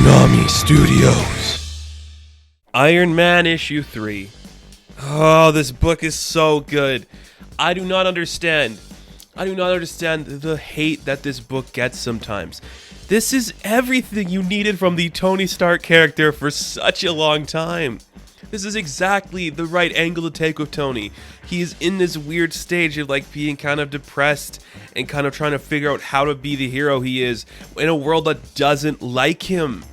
Toonami Studios. Iron Man issue 3. Oh, this book is so good. I do not understand the hate that this book gets sometimes. This is everything you needed from the Tony Stark character for such a long time. This is exactly the right angle to take with Tony. He is in this weird stage of like being kind of depressed and kind of trying to figure out how to be the hero he is in a world that doesn't like him.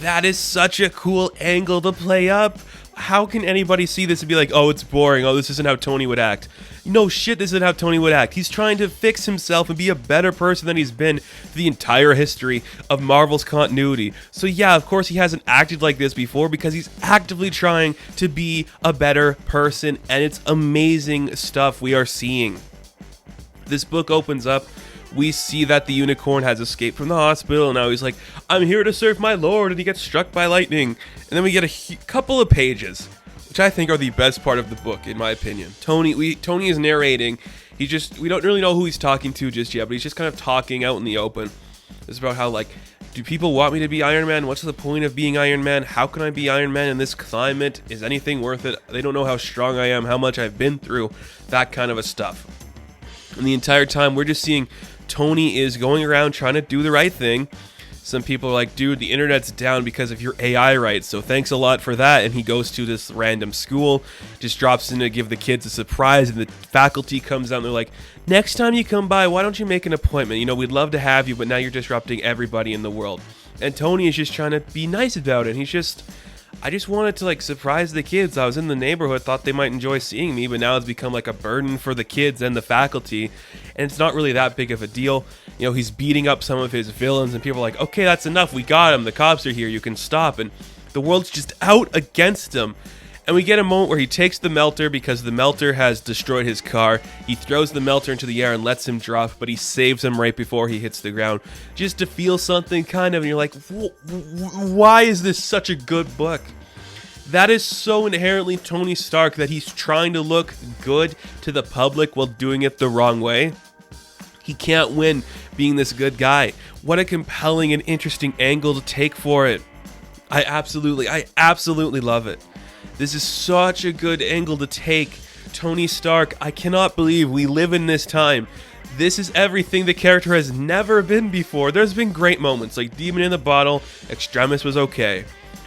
That is such a cool angle to play up. How can anybody see this and be like, oh, it's boring, oh, this isn't how Tony would act? No shit, this isn't how Tony would act. He's trying to fix himself and be a better person than he's been for the entire history of Marvel's continuity. So yeah, of course he hasn't acted like this before because he's actively trying to be a better person, and it's amazing stuff we are seeing. This book opens up. We see that the unicorn has escaped from the hospital, and now he's like, I'm here to serve my lord, and he gets struck by lightning. And then we get a couple of pages, which I think are the best part of the book, in my opinion. Tony is narrating. We don't really know who he's talking to just yet, but he's just kind of talking out in the open. It's about how, like, do people want me to be Iron Man? What's the point of being Iron Man? How can I be Iron Man in this climate? Is anything worth it? They don't know how strong I am, how much I've been through, that kind of a stuff. And the entire time, we're just seeing Tony is going around trying to do the right thing. Some people are like, dude, the internet's down because of your AI rights, so thanks a lot for that. And he goes to this random school, just drops in to give the kids a surprise, and the faculty comes out and they're like, next time you come by, why don't you make an appointment? You know, we'd love to have you, but now you're disrupting everybody in the world. And Tony is just trying to be nice about it. I just wanted to like surprise the kids. I was in the neighborhood, thought they might enjoy seeing me, but now it's become like a burden for the kids and the faculty, and it's not really that big of a deal. You know, he's beating up some of his villains, and people are like, okay, that's enough, we got him, the cops are here, you can stop, and the world's just out against him. And we get a moment where he takes the melter because the melter has destroyed his car. He throws the melter into the air and lets him drop, but he saves him right before he hits the ground. Just to feel something kind of, and you're like, why is this such a good book? That is so inherently Tony Stark, that he's trying to look good to the public while doing it the wrong way. He can't win being this good guy. What a compelling and interesting angle to take for it. I absolutely love it. This is such a good angle to take. Tony Stark, I cannot believe we live in this time. This is everything the character has never been before. There's been great moments, like Demon in the Bottle, Extremis was okay.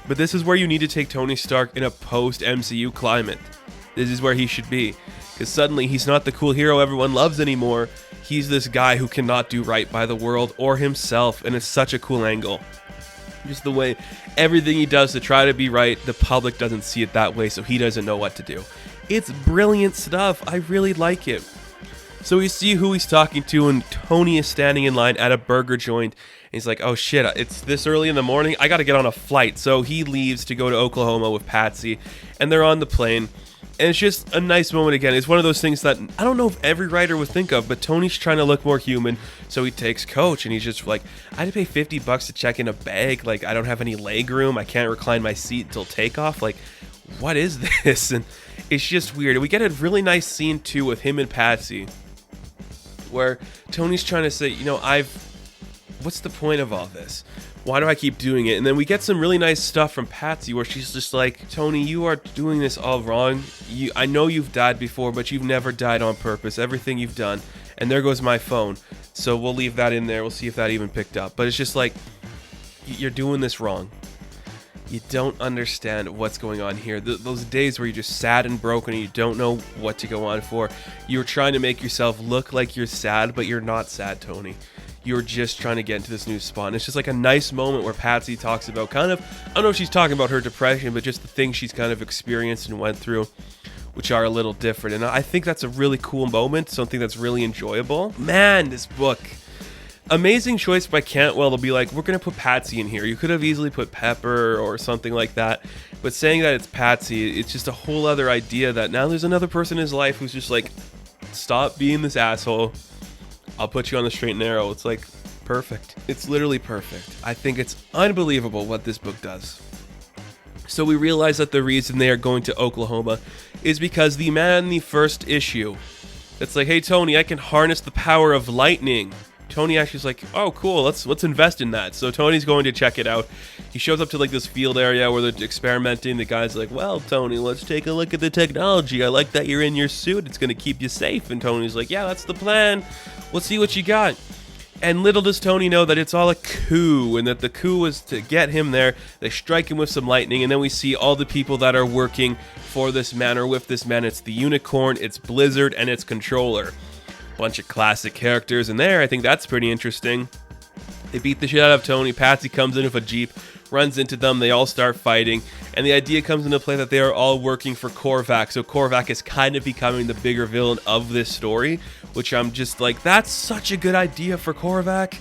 But this is where you need to take Tony Stark in a post-MCU climate. This is where he should be. Because suddenly he's not the cool hero everyone loves anymore. He's this guy who cannot do right by the world or himself, and it's such a cool angle. Just the way everything he does to try to be right, the public doesn't see it that way, so he doesn't know what to do. It's brilliant stuff. I really like it. So we see who he's talking to, and Tony is standing in line at a burger joint. And he's like, oh shit, it's this early in the morning, I gotta get on a flight. So he leaves to go to Oklahoma with Patsy, and they're on the plane. And it's just a nice moment again. It's one of those things that I don't know if every writer would think of, but Tony's trying to look more human, so he takes Coach, and he's just like, I had to pay $50 to check in a bag, like I don't have any leg room, I can't recline my seat until takeoff, like what is this? And it's just weird. And we get a really nice scene too with him and Patsy, where Tony's trying to say, you know, what's the point of all this? Why do I keep doing it? And then we get some really nice stuff from Patsy where she's just like, Tony, you are doing this all wrong. I know you've died before, but you've never died on purpose. Everything you've done. And there goes my phone. So we'll leave that in there. We'll see if that even picked up. But it's just like, you're doing this wrong. You don't understand what's going on here. Those days where you're just sad and broken and you don't know what to go on for. You're trying to make yourself look like you're sad, but you're not sad, Tony. You're just trying to get into this new spot. And it's just like a nice moment where Patsy talks about kind of, I don't know if she's talking about her depression, but just the things she's kind of experienced and went through, which are a little different. And I think that's a really cool moment, something that's really enjoyable. Man, this book. Amazing choice by Cantwell to be like, we're going to put Patsy in here. You could have easily put Pepper or something like that. But saying that it's Patsy, it's just a whole other idea that now there's another person in his life who's just like, stop being this asshole. I'll put you on the straight and narrow. It's like perfect. It's literally perfect. I think it's unbelievable what this book does. So we realize that the reason they are going to Oklahoma is because the man in the first issue, it's like, hey Tony, I can harness the power of lightning. Tony actually is like, oh, cool, let's invest in that. So Tony's going to check it out. He shows up to like this field area where they're experimenting. The guy's like, well, Tony, let's take a look at the technology. I like that you're in your suit. It's going to keep you safe. And Tony's like, yeah, that's the plan. We'll see what you got. And little does Tony know that it's all a coup, and that the coup is to get him there. They strike him with some lightning, and then we see all the people that are working for this man or with this man. It's the Unicorn, it's Blizzard, and it's Controller. Bunch of classic characters in there. I think that's pretty interesting. They beat the shit out of Tony. Patsy comes in with a Jeep, runs into them. They all start fighting. And the idea comes into play that they are all working for Korvac. So Korvac is kind of becoming the bigger villain of this story, which I'm just like, that's such a good idea for Korvac.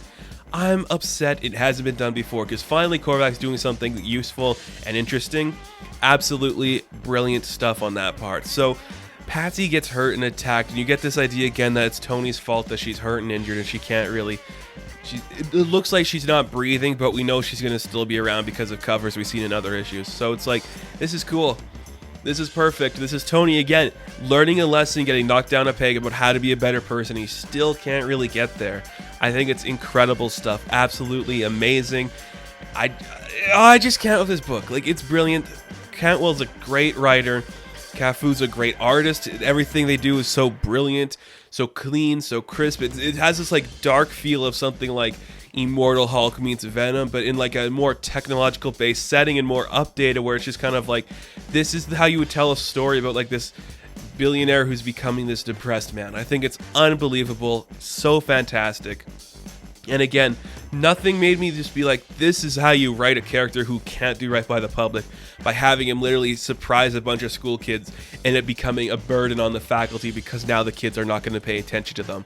I'm upset it hasn't been done before, because finally Korvac's doing something useful and interesting. Absolutely brilliant stuff on that part. So Patsy gets hurt and attacked, and you get this idea again that it's Tony's fault that she's hurt and injured, and she can't really... It looks like she's not breathing, but we know she's going to still be around because of covers we've seen in other issues. So it's like, this is cool. This is perfect. This is Tony again, learning a lesson, getting knocked down a peg about how to be a better person. He still can't really get there. I think it's incredible stuff. Absolutely amazing. I just can't with this book. Like, it's brilliant. Cantwell's a great writer. Cafu's a great artist. Everything they do is so brilliant, so clean, so crisp. It has this like dark feel of something like Immortal Hulk meets Venom, but in like a more technological based setting and more updated, where it's just kind of like, this is how you would tell a story about like this billionaire who's becoming this depressed man. I think it's unbelievable, so fantastic. And again, nothing made me just be like, this is how you write a character who can't do right by the public, by having him literally surprise a bunch of school kids and it becoming a burden on the faculty because now the kids are not going to pay attention to them.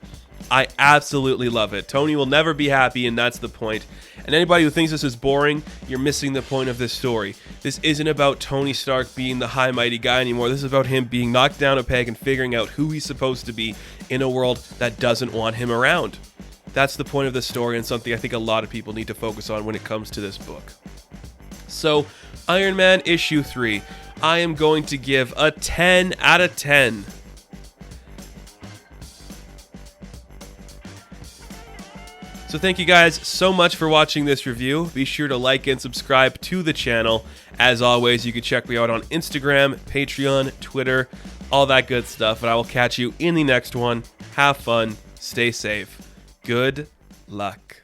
I absolutely love it. Tony will never be happy, and that's the point. And anybody who thinks this is boring, you're missing the point of this story. This isn't about Tony Stark being the high mighty guy anymore. This is about him being knocked down a peg and figuring out who he's supposed to be in a world that doesn't want him around. That's the point of the story, and something I think a lot of people need to focus on when it comes to this book. So, Iron Man issue 3, I am going to give a 10 out of 10. So thank you guys so much for watching this review. Be sure to like and subscribe to the channel. As always, you can check me out on Instagram, Patreon, Twitter, all that good stuff. And I will catch you in the next one. Have fun. Stay safe. Good luck.